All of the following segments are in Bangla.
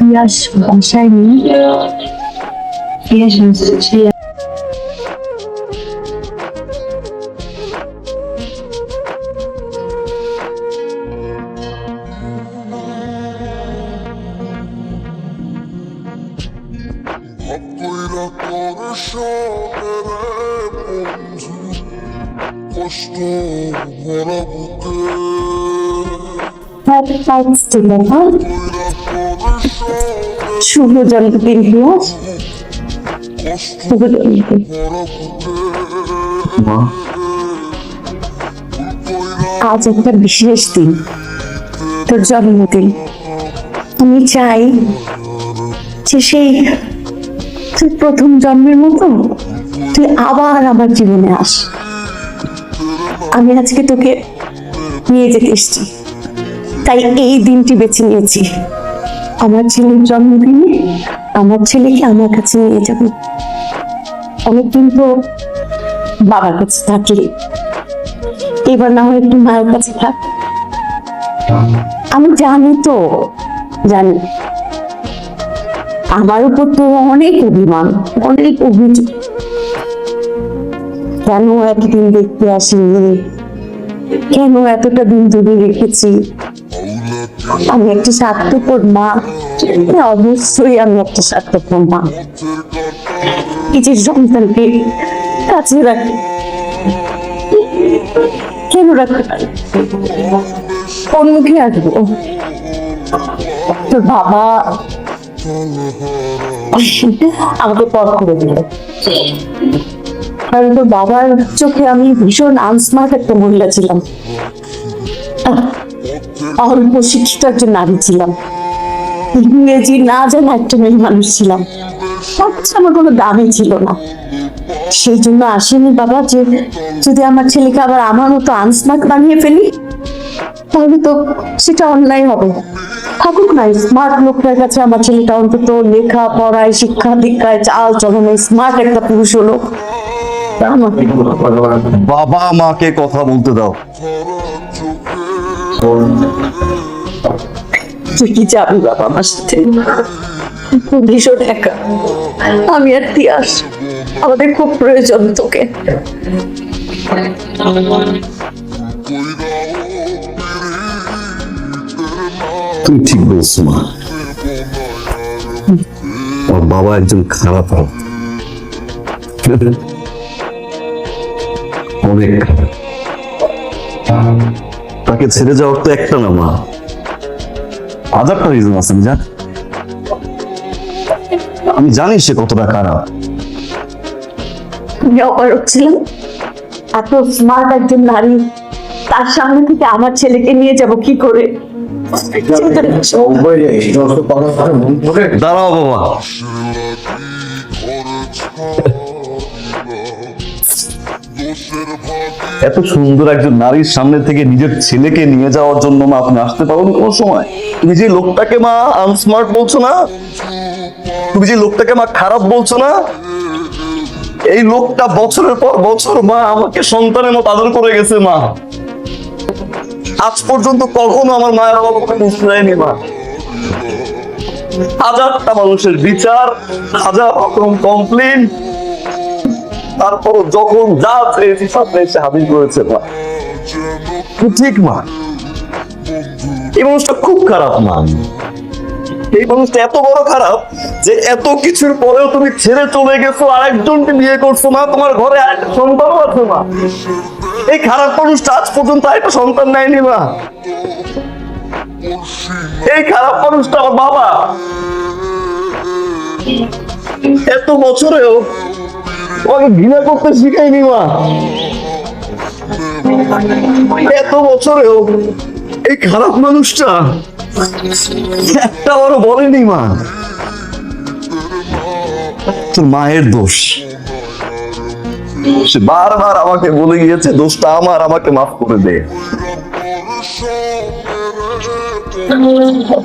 ইয়াস বাসায় নেই। ইয়াস আসছে। শুভ জন্মদিন ইয়াস, শুভ জন্মদিন। আজ একটা বিশেষ দিন, তোর জন্মদিন। আমি চাই যে সেই তুই প্রথম জন্মের মতো তুই আবার আমার জীবনে আস। আমি আজকে তোকে নিয়ে যেতে এসেছি, তাই এই দিনটি বেছে নিয়েছি। আমার ছেলের জন্মদিনে আমার ছেলেকে আমার কাছে নিয়ে যাবো। অনেকদিন তো বাবার কাছে থাকলে, এবার না হয় একটু মায়ের কাছে থাক। আমি জানি তো, জানি আমার উপর তো অনেক অভিমান, অনেক অভিযোগ। কেন একদিন দেখতে আসিনি, কেন এতটা দিন ধরে রেখেছি। আমি একটা স্বার্থপর মা, অবশ্যই আমি একটা স্বার্থপর মা। নিজের সন্তানকে কাছে রাখি, কেন রাখতে পারি? কোন মুখে আসবো? তোর বাবা আমাকে পথ করে দিল, কারণ তোর বাবার চোখে আমি ভীষণ আনস্মার্ট একটা মহিলা ছিলাম, অল্প শিক্ষিত একজন নারী ছিলাম, ইংরেজি না জানা একটা মেয়ে মানুষ ছিলাম। আমার কোনো দামই ছিল না। সেই জন্য আসেনি বাবা যে যদি আমার ছেলেকে আবার আমার মতো আনস্মার্ট বানিয়ে ফেলি, তাহলে তো সেটা অন্যায় হবে। থাকুক না স্মার্ট লোকটার কাছে আমার ছেলেটা, অন্তত লেখা পড়ায় শিক্ষা দীক্ষায় চাল চলনে স্মার্ট একটা পুরুষ হলো। বাবা মাকে কথা বলতে দাও। তুই কি যাবি বাবা আমার সাথে? ভীষণ একা আমি আর তিয়াস, আমাদের খুব প্রয়োজন তোকে। তুমি ঠিক বলছো মা, ওর বাবা একজন খারাপ লোক, অনেক খারাপ। তাকে ছেড়ে যাওয়ার তো একটা না মা, হাজারটা রিজন আছে। আমি জানি সে কতটা খারাপ। আমি অবাক ছিলাম, এত স্মার্ট একজন নারী, তার সামনে থেকে আমার ছেলেকে নিয়ে যাব কি করে? দাঁড়াও বাবা, এত সুন্দর একজন নারীর সামনে থেকে নিজের ছেলেকে নিয়ে যাওয়ার জন্য মা আপনি আসতে পারবেন কোন সময়? তুমি যে লোকটাকে মা আনস্মার্ট বলছো না, তুমি যে লোকটাকে মা খারাপ বলছো না, এই লোকটা বছরের পর বছর মা আমাকে সন্তানের মতো আদর করে গেছে মা। আজ পর্যন্ত কখনো আমার মায়ের বাবাকে বুঝতে দেয়নি মা। হাজারটা মানুষের বিচার, হাজার রকম কমপ্লেন, তারপর যখন যা চেয়েছি সামনে এসে হাজির করেছে মা। ঠিক মা, এই মানুষটা খুব খারাপ মা। এই মানুষটা এত বড় খারাপ যে এত কিছুর পরেও তুমি ছেড়ে চলে গেছো, আরেকজনকে বিয়ে করছো মা, তোমার ঘরে আরেকটা সন্তান আছে মা। এই খারাপ মানুষটা আজ পর্যন্ত আরেকটা সন্তান নেয়নি মা। এই খারাপ মানুষটা আমার বাবা, এত বছরেও ওকে ঘৃণা করতে শিখাইনি মা। এত বছরেও এই খারাপ মানুষটা একটা বড় বলেনি মা তোর মায়ের দোষ। সে বারবার আমাকে বলে গিয়েছে দোষটা আমার, আমাকে মাফ করে দে।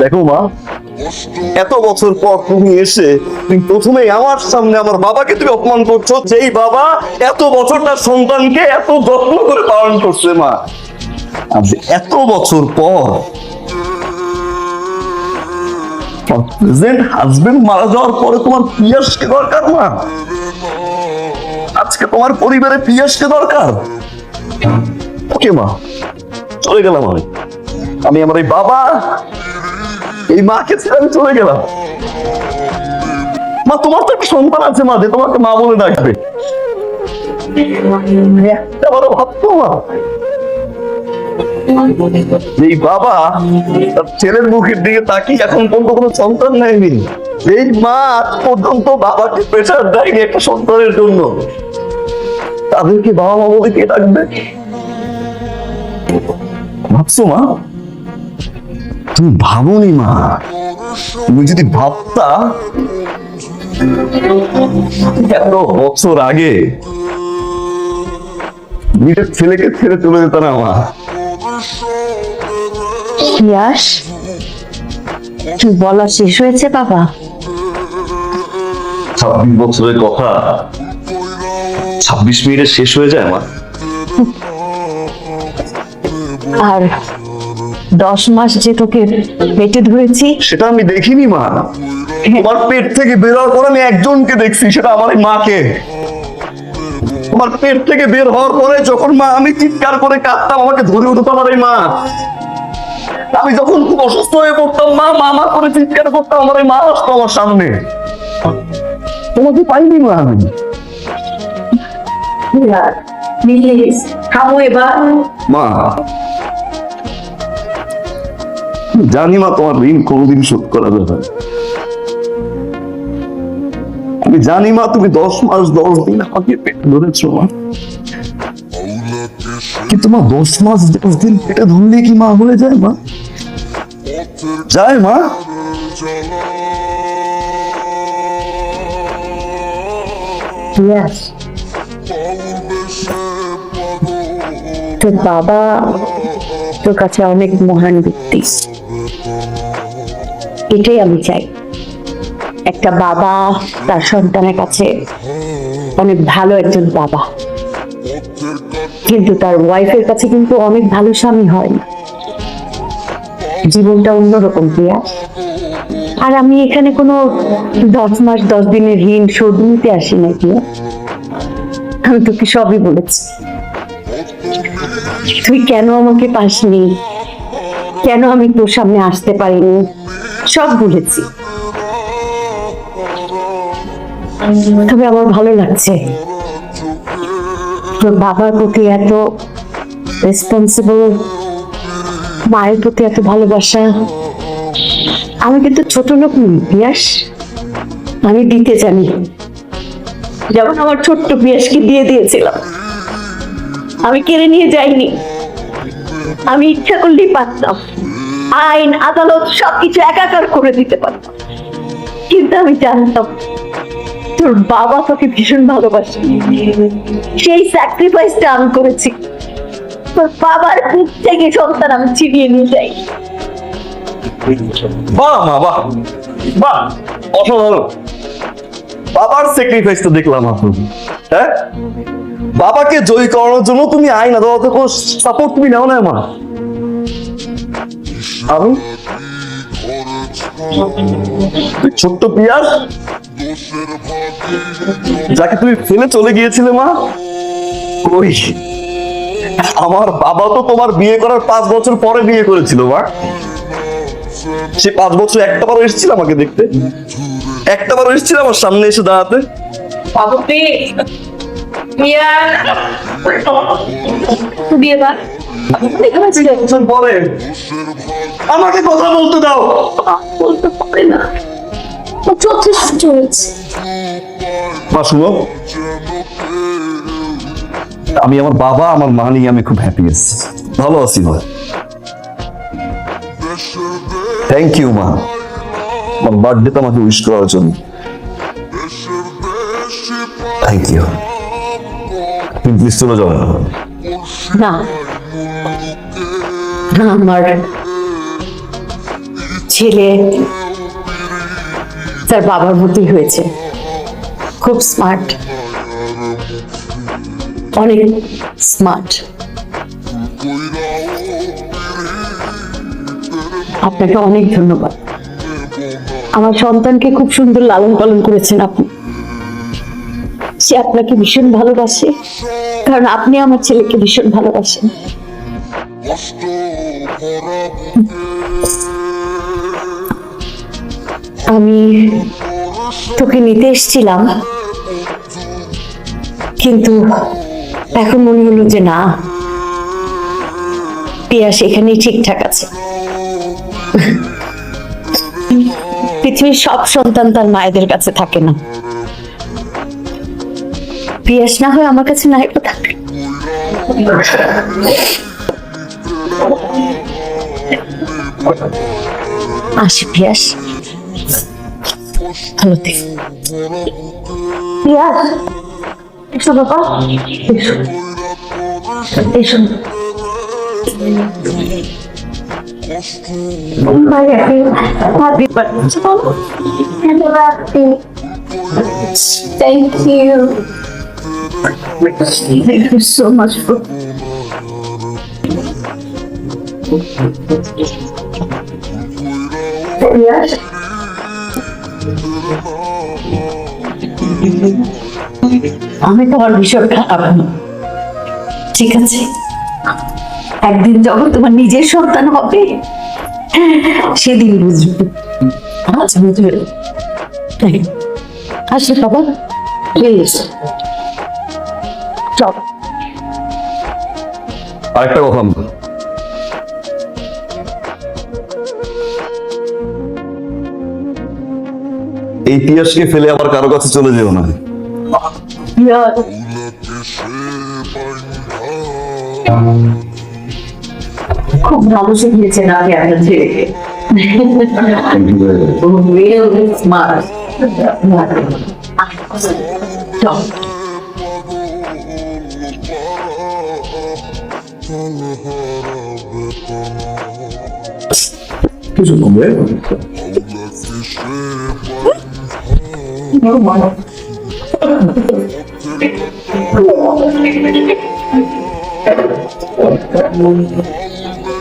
দেখো মা, এত বছর পর তুমি এসে তুমি প্রথমেই আমার সামনে আমার বাবাকে তুমি অপমান করছো, যেই বাবা এত বছর তার সন্তানকে এত যত্ন করে পালন করছে মা। এত বছর পর প্রেজেন্ট হাজবেন্ড মারা যাওয়ার পরে তোমার পিয়াসকে দরকার মা? আজকে তোমার পরিবারে পিয়াসকে দরকার? ওকে মা, চলে গেলাম আমি আমার এই বাবা, এই মাকে ছেড়ে আমি চলে গেলাম। মা, তোমার তো একটা সন্তান আছে মা, যে তোমাকে মা বলে ডাকবে। একটা বড় ভাবতো মা, এই বাবা তার ছেলের মুখের দিকে তাকিয়ে এখন পর্যন্ত কোনো সন্তান নেয়নি। এই মা আজ পর্যন্ত বাবাকে প্রেশার দেয়নি একটা সন্তানের জন্য। তাদেরকে বাবা মা বলে কে ডাকবে? ভাবছো মা? তুমি ভাবোনি মা। তুমি যদি ভাবতা এত বছর আগে নিজের ছেলেকে ছেড়ে চলে যেত না মা। পিয়াস, কি বলা শেষ হয়েছে বাবা? 26 বছরের কথা 26 মিনিটে শেষ হয়ে যায় মা। আর 10 মাস যে তোকে পেটে ধরেছি, সেটা আমি দেখিনি মা। তোমার পেট থেকে বের হওয়ার পর আমি একজনকে দেখছি, সেটা আমার এই মাকে। তোমার পেট থেকে বের হওয়ার পরে যখন মা আমি চিৎকার করে কাঁদতাম, আমাকে ধরে উঠতো আমার এই মা। আমি যখন খুব অসুস্থ হয়ে পড়তাম, মা মা করে চিৎকার করতাম, আমার এই মা আসতো আমার সামনে। তোমাকে পাইনি মা আমি। খাবো এবার। মা, জানি মা তোমার ঋণ কোনোদিন শোধ করা যাবে না। আমি জানি মা, তুমি 10 মাস 10 দিন আমাকে পেটে ধরেছো মা। কিন্তু মা 10 মাস 10 দিন পেটে ধরলে কি মা হয়ে যায় মা? যায় মা? পিয়াস, তোর বাবা তোর কাছে অনেক মহান ব্যক্তি। এটাই আমি চাই, একটা বাবা তার সন্তানের কাছে অনেক ভালো একজন বাবা, কিন্তু তার ওয়াইফের কাছে কিন্তু অনেক ভালো স্বামী হয় না। জীবনটা অন্যরকম পিয়াস। আর আমি এখানে কোনো 10 মাস 10 দিনের ঋণ শোধ নিতে আসি না পিয়াস। আমি তোকে সবই বলেছি, তুই কেন আমাকে পাসনি, কেন আমি তোর সামনে আসতে পারিনি, সব বলেছি। তবে আমার ভালো লাগছে তোর বাবার প্রতি এত রেসপন্সিবল, মায়ের প্রতি এত ভালোবাসা। আমি কিন্তু ছোট লোক নই পিয়াস, আমি দিতে জানি। যেমন আমার ছোট্ট পিয়াসকে দিয়ে দিয়েছিলাম, আমি কেড়ে নিয়ে যাইনি। আমি ইচ্ছা করলেই পারতাম, আইন আদালত সবকিছু একাকার করে দিতে পারতাম, কিন্তু আমি জানতাম তোর বাবা তোকে ভীষণ ভালোবাসে। সেই স্যাক্রিফাইসটা আমি করেছি। তোর বাবার বুক থেকে সন্তান আমি ছিনিয়ে নিয়ে যাই। বাহ মা, বাহ বাহ, অসাধারণ। বাবার স্যাক্রিফাইস তো দেখলাম আপনি। হ্যাঁ, বাবাকে জয়ী করানোর জন্য তুমি আইন আদালতে কোনো সাপোর্ট তুমি নাও না মা। আমি ছোট্ট পিয়াস যাকে তুমি ফেলে চলে গিয়েছিলে মা, ওই আমার বাবা তো তোমার বিয়ে করার 5 বছর পরে বিয়ে করেছিল মা। সে 5 বছর একটাবারও এসেছিল আমাকে দেখতে, একটাবারও এসেছিল আমার সামনে এসে দাঁড়াতে। আমাকে কথা বলতে দাও। বলতে পারে না, যথেষ্ট হয়েছে। মা শুনো, আমি আমার বাবা আমার মা নিয়ে আমি খুব হ্যাপি আছি, ভালো আছি মা। থ্যাংক ইউ মা, আমার বার্থডেতে আমাকে উইশ করার জন্য। Thank you. তুমি প্লিজ চলে যাও না। না, আমার ছেলে তার বাবার মতোই হয়েছে, খুব স্মার্ট, অনেক স্মার্ট। আপনাকে অনেক ধন্যবাদ। আমার সন্তানকে খুব সুন্দর লালন পালন করেছেন আপনি। সে আপনাকে ভীষণ ভালোবাসে, কারণ আপনি আমার ছেলেকে ভীষণ ভালোবাসেন। আমি তোকে নিতে এসেছিলাম, কিন্তু এখন মনে হলো যে না, পিয়া সেখানেই ঠিকঠাক আছে। পৃথিবীর সব সন্তান তার মায়েদের কাছে থাকে না। পিয়াস না হয় আমার কাছে নাই থাকে। আসি পিয়াস, ভালো থেক। পিয়াস, এসো বাবা, এসো এসো। Happy birthday. Thank you. Thank you so much for Yes. আমি তোমার ভীষণ খারাপ, ঠিক আছে? একদিন যখন তোমার নিজের সন্তান হবে সেদিন বুঝবে। আজ বুঝবে। আসলে বাবা, প্লিজ চল। আরেকটা কথা, এই পিয়াসকে ফেলে আবার কারো কাছে চলে যেও না। খুব ভালো শিখিয়েছেন আগে আপনার ছেলেকে। স্মার্ট। কিছু কমবে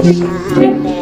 Thank you.